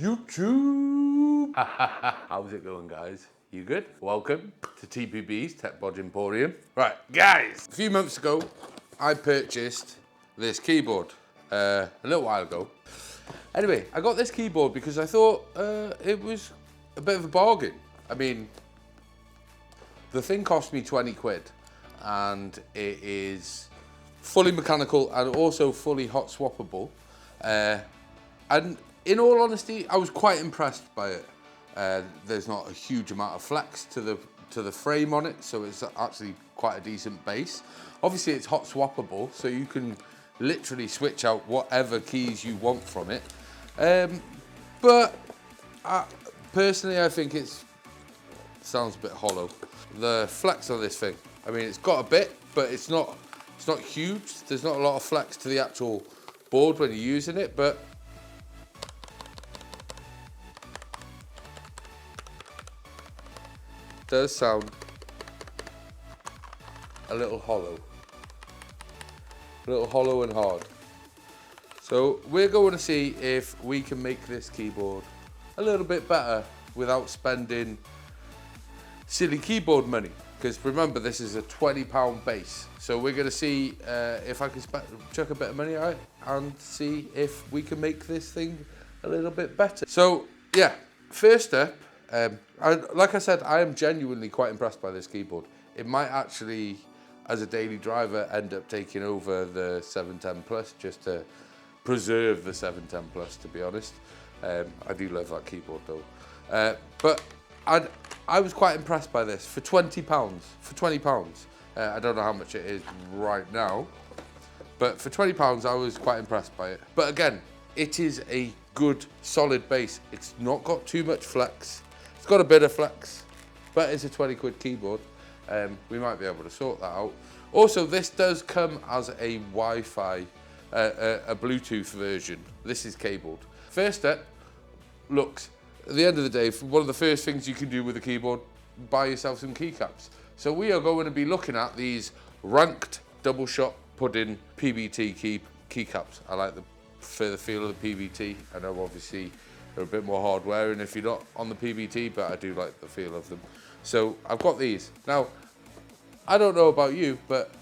YouTube! How's it going, guys? You good? Welcome to TPB's Tech-Bodge Emporium. Right, guys, a few months ago, I purchased this keyboard a little while ago. Anyway, I got this keyboard because I thought it was a bit of a bargain. I mean, the thing cost me 20 quid and it is fully mechanical and also fully hot swappable. And in all honesty, I was quite impressed by it. There's not a huge amount of flex to the frame on it, so it's actually quite a decent bass. Obviously, it's hot swappable, so you can literally switch out whatever keys you want from it. But personally, I think it sounds a bit hollow. The flex on this thing, I mean, it's got a bit, but it's not huge. There's not a lot of flex to the actual board when you're using it, but does sound a little hollow and hard. So we're going to see if we can make this keyboard a little bit better without spending silly keyboard money. Because remember, this is a £20 base. So we're going to see if I can chuck a bit of money out and see if we can make this thing a little bit better. So yeah, first up, like I said, I am genuinely quite impressed by this keyboard. It might actually, as a daily driver, end up taking over the 710 Plus just to preserve the 710 Plus, to be honest. I do love that keyboard though. But I was quite impressed by this for £20. For £20, I don't know how much it is right now, but for £20, I was quite impressed by it. But again, it is a good, solid bass. It's not got too much flex. It's got a bit of flex, but it's a 20 quid keyboard. We might be able to sort that out. Also, this does come as a Wi-Fi, a Bluetooth version. This is cabled. First step, looks. At the end of the day, one of the first things you can do with a keyboard, buy yourself some keycaps. So we are going to be looking at these ranked double shot pudding PBT keycaps. I like the feel of the PBT. I know obviously they're a bit more hard wearing if you're not on the PBT, but I do like the feel of them. So I've got these. Now, I don't know about you, but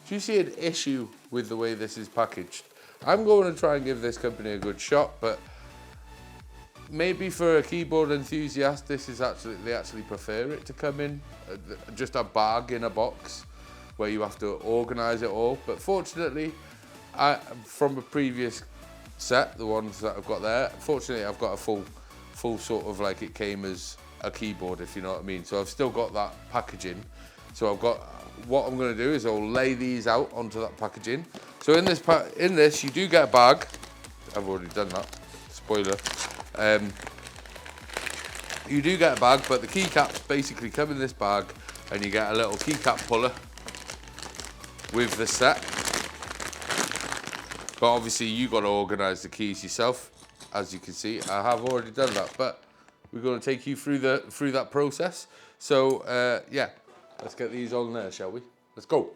do you see an issue with the way this is packaged? I'm going to try and give this company a good shot, but maybe for a keyboard enthusiast, this is they actually prefer it to come in just a bag in a box where you have to organize it all. But fortunately, from a previous set, the ones that I've got there, fortunately I've got a full sort of, like, it came as a keyboard, if you know what I mean. So I've still got that packaging. So I've got, what I'm going to do is I'll lay these out onto that packaging. So in this you do get a bag. I've already done that, spoiler. You do get a bag, but the keycaps basically come in this bag, and you get a little keycap puller with the set. But obviously you got to organise the keys yourself. As you can see, I have already done that, but we're going to take you through that process. So yeah, let's get these on there, shall we? Let's go.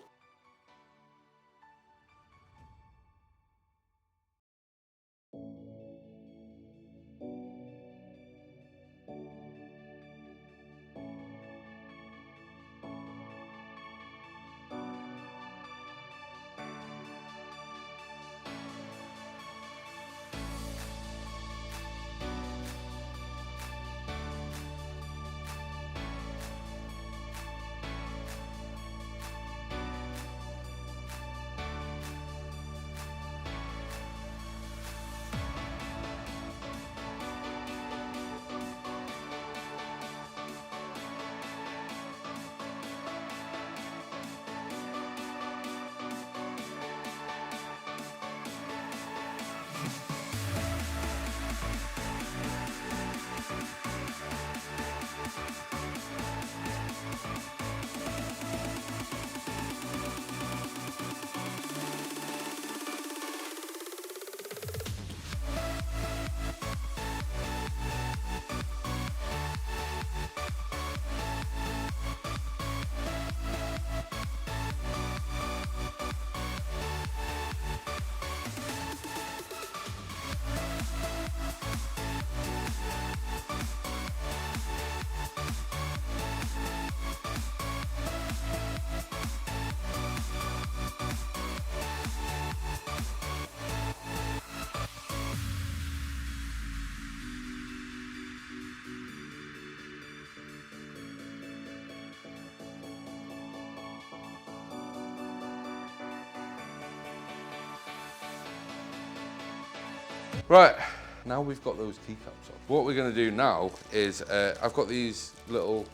Right, now we've got those keycaps on. What we're going to do now is, I've got these little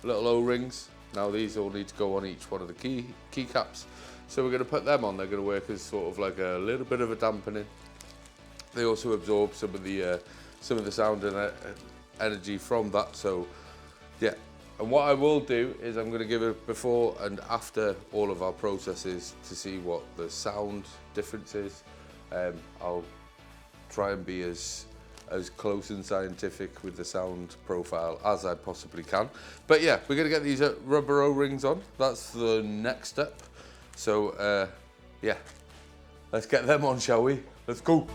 O-rings. Now these all need to go on each one of the keycaps. So we're going to put them on. They're going to work as sort of like a little bit of a dampening. They also absorb some of the sound and energy from that. So yeah. And what I will do is I'm going to give it before and after all of our processes to see what the sound difference is. I'll try and be as close and scientific with the sound profile as I possibly can. But yeah, we're going to get these rubber O-rings on. That's the next step. So yeah, let's get them on, shall we? Let's go.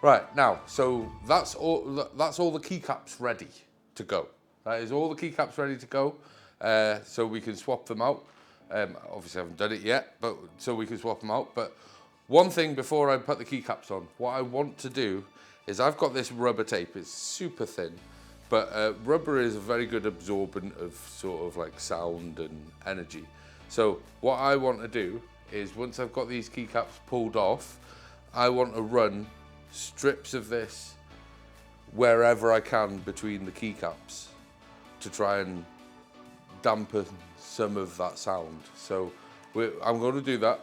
Right, now, so that's all the keycaps ready to go. That is all the keycaps ready to go, so we can swap them out. Obviously I haven't done it yet, but so we can swap them out. But one thing before I put the keycaps on, what I want to do is I've got this rubber tape. It's super thin, but rubber is a very good absorbent of sort of like sound and energy. So what I want to do is once I've got these keycaps pulled off, I want to run strips of this wherever I can between the keycaps to try and dampen some of that sound. So I'm going to do that.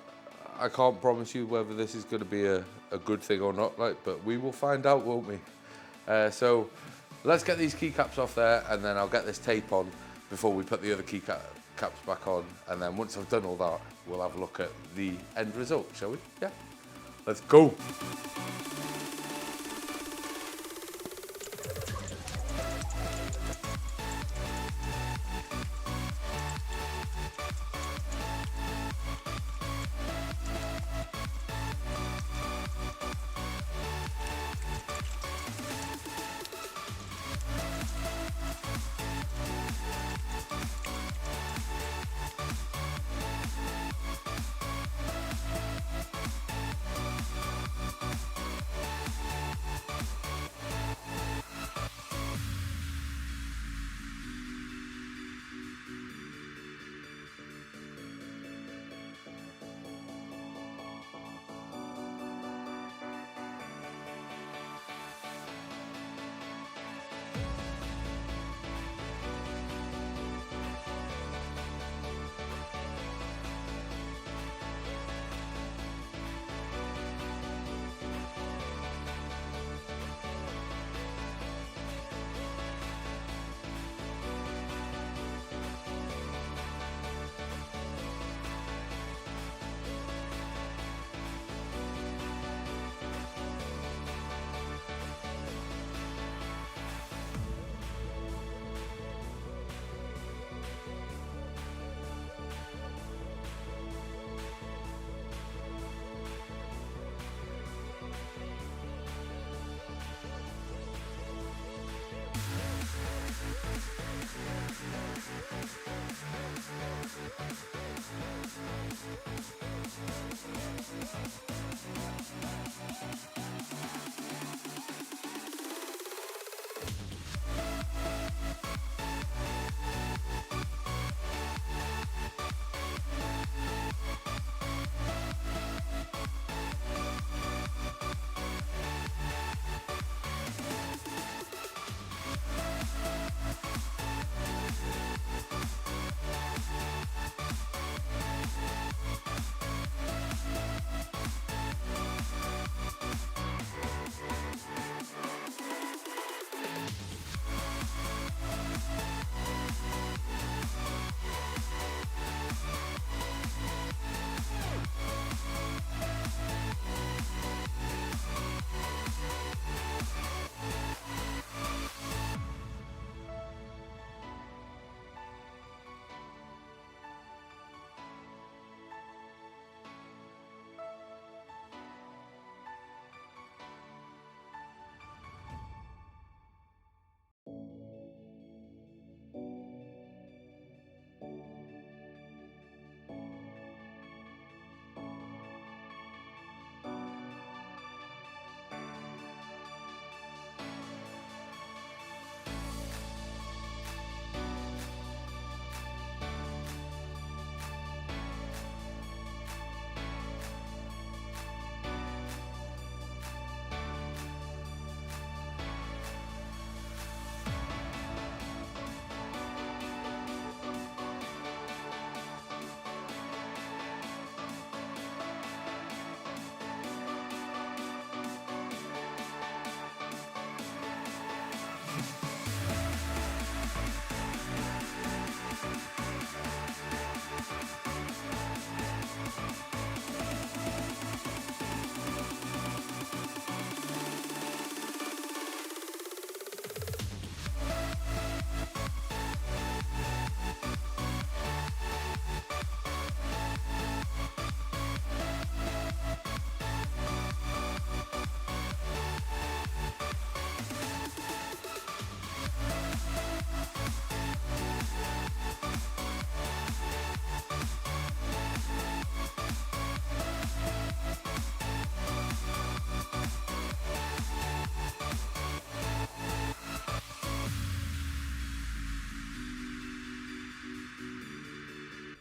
I can't promise you whether this is going to be a good thing or not, but we will find out, won't we? So let's get these keycaps off there, and then I'll get this tape on before we put the other keycaps back on. And then once I've done all that, we'll have a look at the end result, shall we? Yeah, let's go.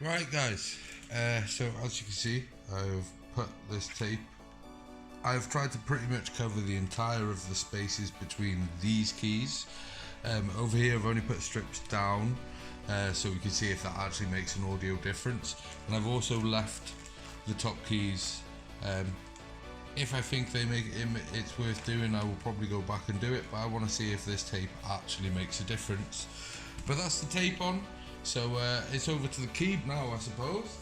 Right guys, so as you can see, I've put this tape. I've tried to pretty much cover the entire of the spaces between these keys. Over here I've only put strips down so we can see if that actually makes an audio difference. And I've also left the top keys. If I think it's worth doing, I will probably go back and do it, but I want to see if this tape actually makes a difference. But that's the tape on, so it's over to the key now, I suppose.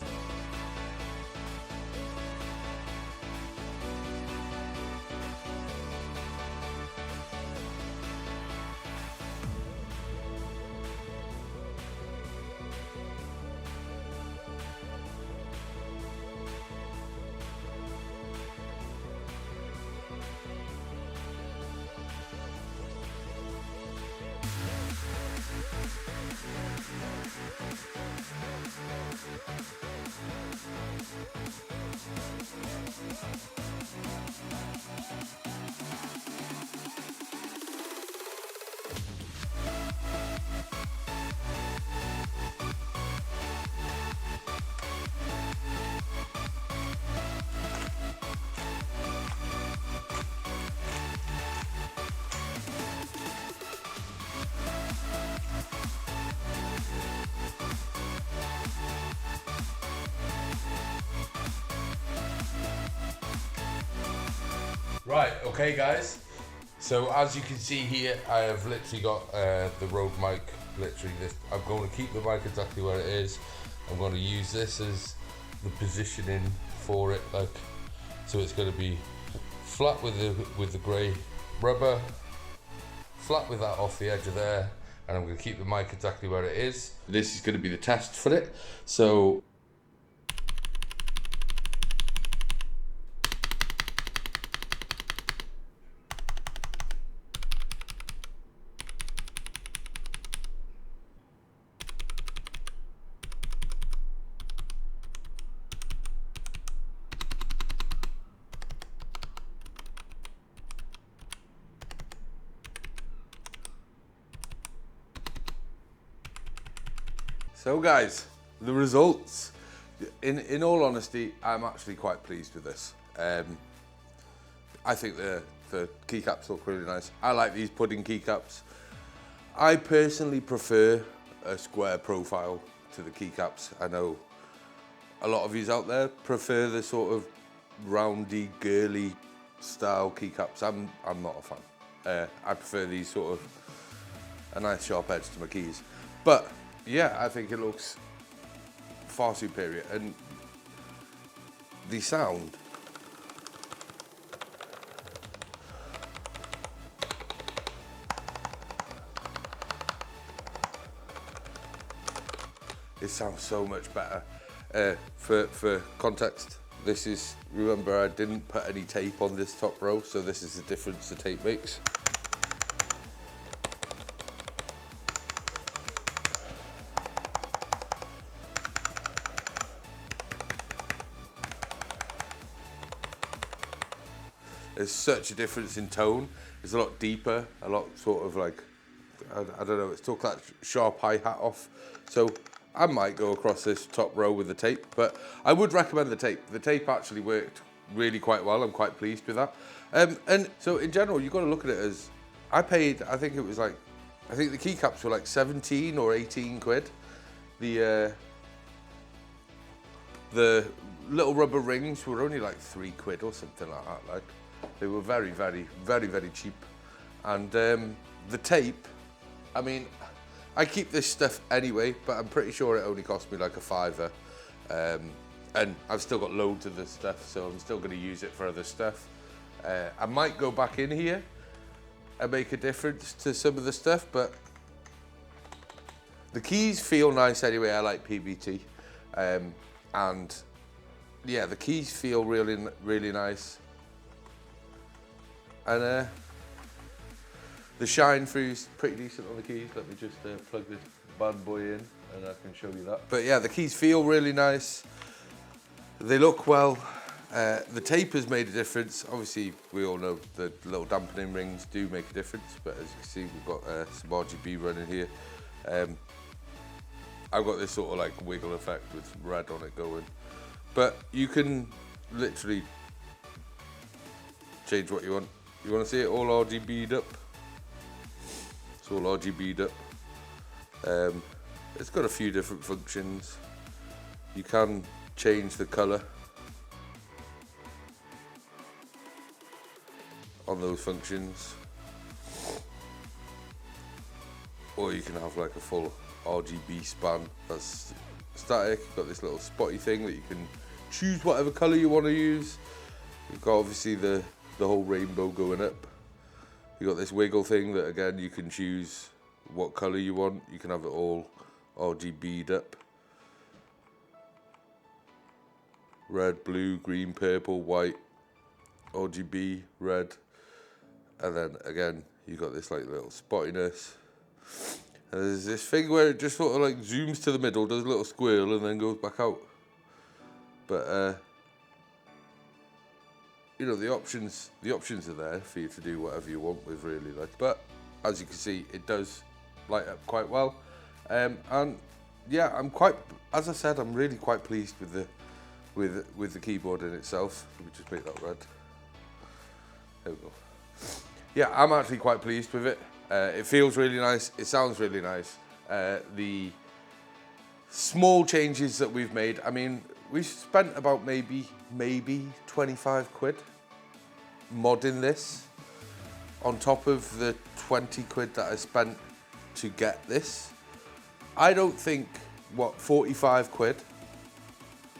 Right, okay guys, so as you can see here, I have literally got the Rode mic, literally this. I'm going to keep the mic exactly where it is. I'm going to use this as the positioning for it, like, so it's going to be flat with the grey rubber, flat with that off the edge of there, and I'm going to keep the mic exactly where it is. This is going to be the test for it, so guys, the results. In all honesty, I'm actually quite pleased with this. I think the keycaps look really nice. I like these pudding keycaps. I personally prefer a square profile to the keycaps. I know a lot of yous out there prefer the sort of roundy, girly style keycaps. I'm not a fan. I prefer these sort of a nice sharp edge to my keys. But yeah, I think it looks far superior, and the sound it sounds so much better. For context, this is, remember I didn't put any tape on this top row, so this is the difference the tape makes. There's such a difference in tone. It's a lot deeper, a lot sort of like, I don't know, it's took that sharp hi-hat off. So I might go across this top row with the tape, but I would recommend the tape. The tape actually worked really quite well. I'm quite pleased with that. And so in general, you've got to look at it as, I paid, I think it was like, I think the keycaps were like 17 or 18 quid. The little rubber rings were only like 3 quid or something like that. Like, they were very, very, very, very cheap. And the tape, I mean, I keep this stuff anyway, but I'm pretty sure it only cost me like a £5. And I've still got loads of this stuff, so I'm still gonna use it for other stuff. I might go back in here and make a difference to some of the stuff, but the keys feel nice anyway. I like PBT. And yeah, the keys feel really, really nice. And the shine through's pretty decent on the keys. Let me just plug this bad boy in and I can show you that. But yeah, the keys feel really nice. They look well. The tape has made a difference. Obviously, we all know the little dampening rings do make a difference, but as you can see, we've got some RGB running here. I've got this sort of like wiggle effect with red on it going. But you can literally change what you want. You want to see it all RGB'd up? It's all RGB'd up. It's got a few different functions. You can change the colour on those functions, or you can have like a full RGB span that's static. You've got this little spotty thing that you can choose whatever colour you want to use. You've got obviously the whole rainbow going up. You've got this wiggle thing that again you can choose what colour you want. You can have it all RGB'd up. Red, blue, green, purple, white, RGB, red. And then again, you got this like little spottiness. And there's this thing where it just sort of like zooms to the middle, does a little squirrel, and then goes back out. But you know, the options are there for you to do whatever you want with, really. Like, but as you can see, it does light up quite well. And yeah, as I said, I'm really quite pleased with the keyboard in itself. Let me just make that red. There we go. Yeah, I'm actually quite pleased with it. It feels really nice. It sounds really nice. The small changes that we've made, I mean, we've spent about maybe 25 quid modding this on top of the 20 quid that I spent to get this. I don't think, 45 quid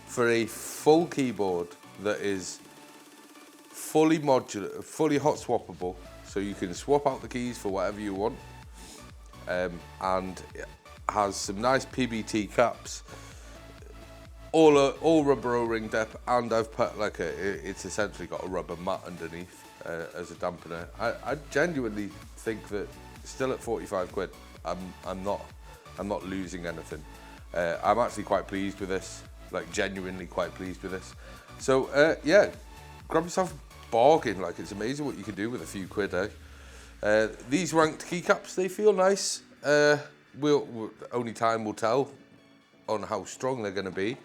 for a full keyboard that is fully modular, fully hot swappable, so you can swap out the keys for whatever you want, and it has some nice PBT caps, all rubber O-ringed up, and I've put like it's essentially got a rubber mat underneath as a dampener. I genuinely think that still at 45 quid, I'm not losing anything. I'm actually quite pleased with this, like genuinely quite pleased with this. So yeah, grab yourself a bargain. Like, it's amazing what you can do with a few quid, eh? These ranked keycaps, they feel nice. Only time will tell on how strong they're going to be.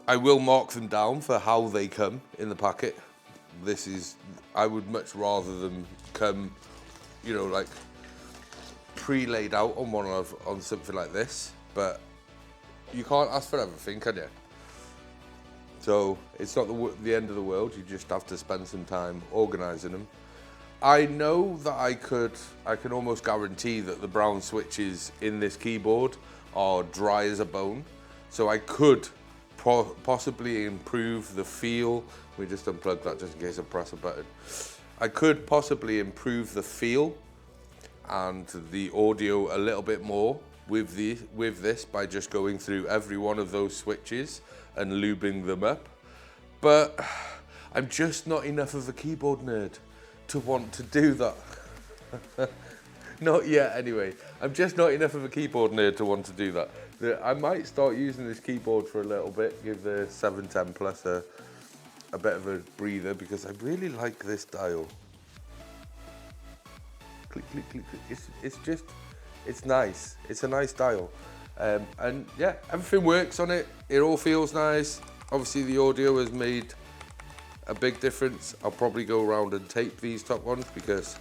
I will mark them down for how they come in the packet. I would much rather them come, you know, like pre-laid out on something like this, but you can't ask for everything, can you? So it's not the end of the world. You just have to spend some time organising them. I know that I can almost guarantee that the brown switches in this keyboard are dry as a bone. So I could possibly improve the feel. Let me just unplug that just in case I press a button. I could possibly improve the feel and the audio a little bit more with this by just going through every one of those switches and lubing them up. But I'm just not enough of a keyboard nerd to want to do that. Not yet, anyway. I'm just not enough of a keyboard nerd to want to do that. I might start using this keyboard for a little bit, give the 710 Plus a bit of a breather, because I really like this dial. Click, click, click, click. It's nice. It's a nice dial. And yeah, everything works on it. It all feels nice. Obviously the audio has made a big difference. I'll probably go around and tape these top ones because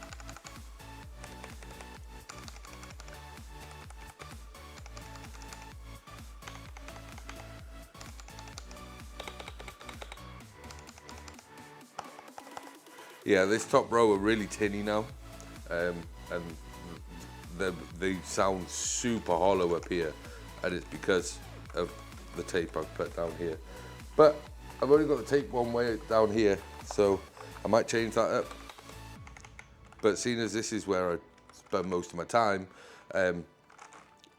yeah, this top row are really tinny now, and they sound super hollow up here, and it's because of the tape I've put down here. But I've only got the tape one way down here, so I might change that up. But seeing as this is where I spend most of my time,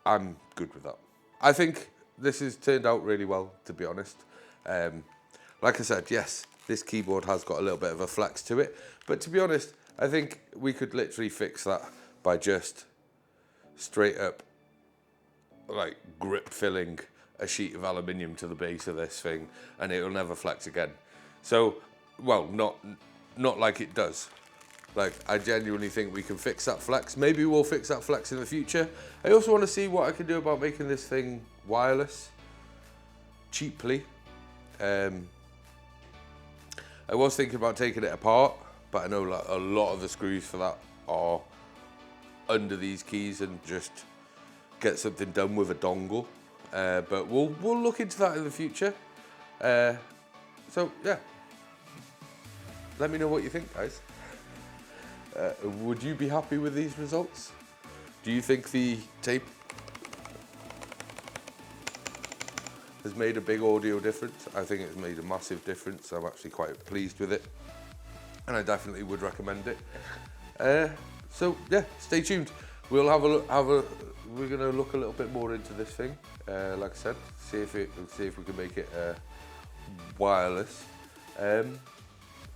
I'm good with that. I think this has turned out really well, to be honest. Like I said, yes, this keyboard has got a little bit of a flex to it, but to be honest, I think we could literally fix that by just straight up like grip filling a sheet of aluminium to the base of this thing, and it'll never flex again. So, well, not like it does. Like, I genuinely think we can fix that flex. Maybe we'll fix that flex in the future. I also want to see what I can do about making this thing wireless cheaply. I was thinking about taking it apart, but I know like a lot of the screws for that are under these keys, and just get something done with a dongle. But we'll look into that in the future. So yeah, let me know what you think, guys. Would you be happy with these results? Do you think the tape has made a big audio difference? I think it's made a massive difference. I'm actually quite pleased with it, and I definitely would recommend it. So yeah, stay tuned. We'll have a look. We're gonna look a little bit more into this thing. Like I said, see if we can make it wireless.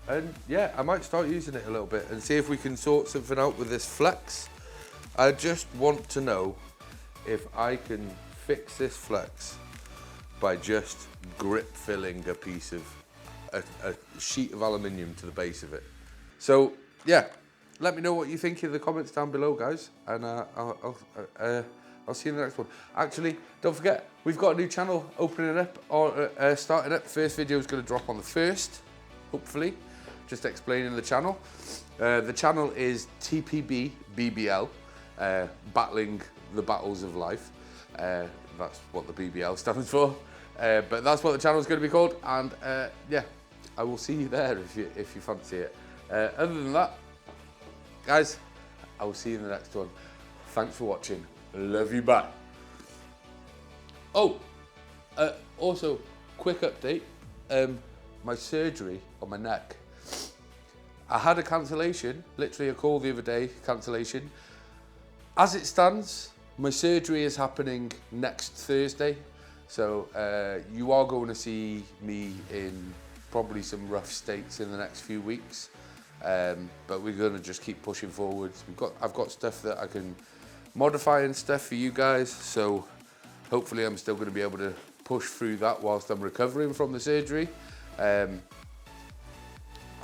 And yeah, I might start using it a little bit and see if we can sort something out with this flex. I just want to know if I can fix this flex by just grip filling a piece of a sheet of aluminium to the base of it. So yeah, let me know what you think in the comments down below, guys, and I'll see you in the next one. Actually, don't forget, we've got a new channel opening up, or starting up. First video is going to drop on the 1st, hopefully. Just explaining the channel. The channel is TPB BBL, battling the battles of life. That's what the BBL stands for. But that's what the channel is going to be called. And yeah, I will see you there if you fancy it. Other than that, guys, I will see you in the next one. Thanks for watching. Love you, bye. Oh, also, quick update. My surgery on my neck. I had a cancellation, literally a call the other day, cancellation. As it stands, my surgery is happening next Thursday. So you are going to see me in probably some rough states in the next few weeks. But we're going to just keep pushing forwards. I've got stuff that I can modify and stuff for you guys. So hopefully I'm still going to be able to push through that whilst I'm recovering from the surgery.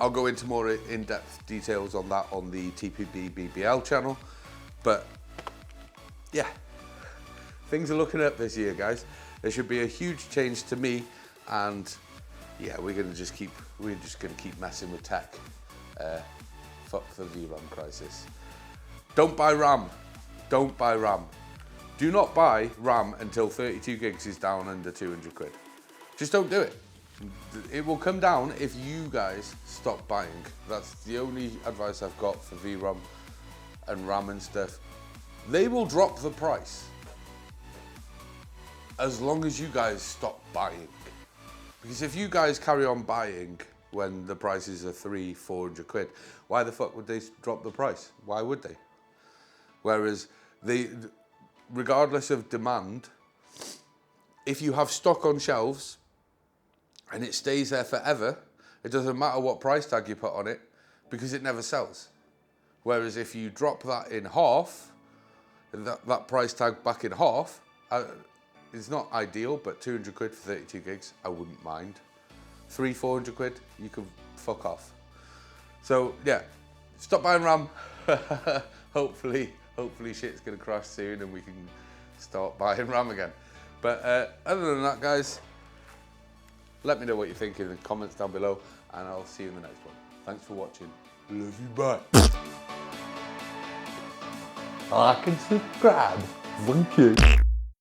I'll go into more in-depth details on that on the TPB BBL channel. But yeah, things are looking up this year, guys. There should be a huge change to me, and yeah, we're just gonna keep messing with tech. Fuck the VRAM crisis. Don't buy RAM. Don't buy RAM. Do not buy RAM until 32 gigs is down under 200 quid. Just don't do it. It will come down if you guys stop buying. That's the only advice I've got for VRAM and RAM and stuff. They will drop the price as long as you guys stop buying. Because if you guys carry on buying when the prices are 300-400 quid, why the fuck would they drop the price? Why would they? Whereas regardless of demand, if you have stock on shelves and it stays there forever, it doesn't matter what price tag you put on it, because it never sells. Whereas if you drop that in half, that price tag back in half, it's not ideal, but 200 quid for 32 gigs, I wouldn't mind. 300-400 quid, you can fuck off. So yeah, stop buying RAM. Hopefully shit's gonna crash soon and we can start buying RAM again. But other than that, guys, let me know what you think in the comments down below, and I'll see you in the next one. Thanks for watching. Love you, bye. Like and subscribe. Thank you.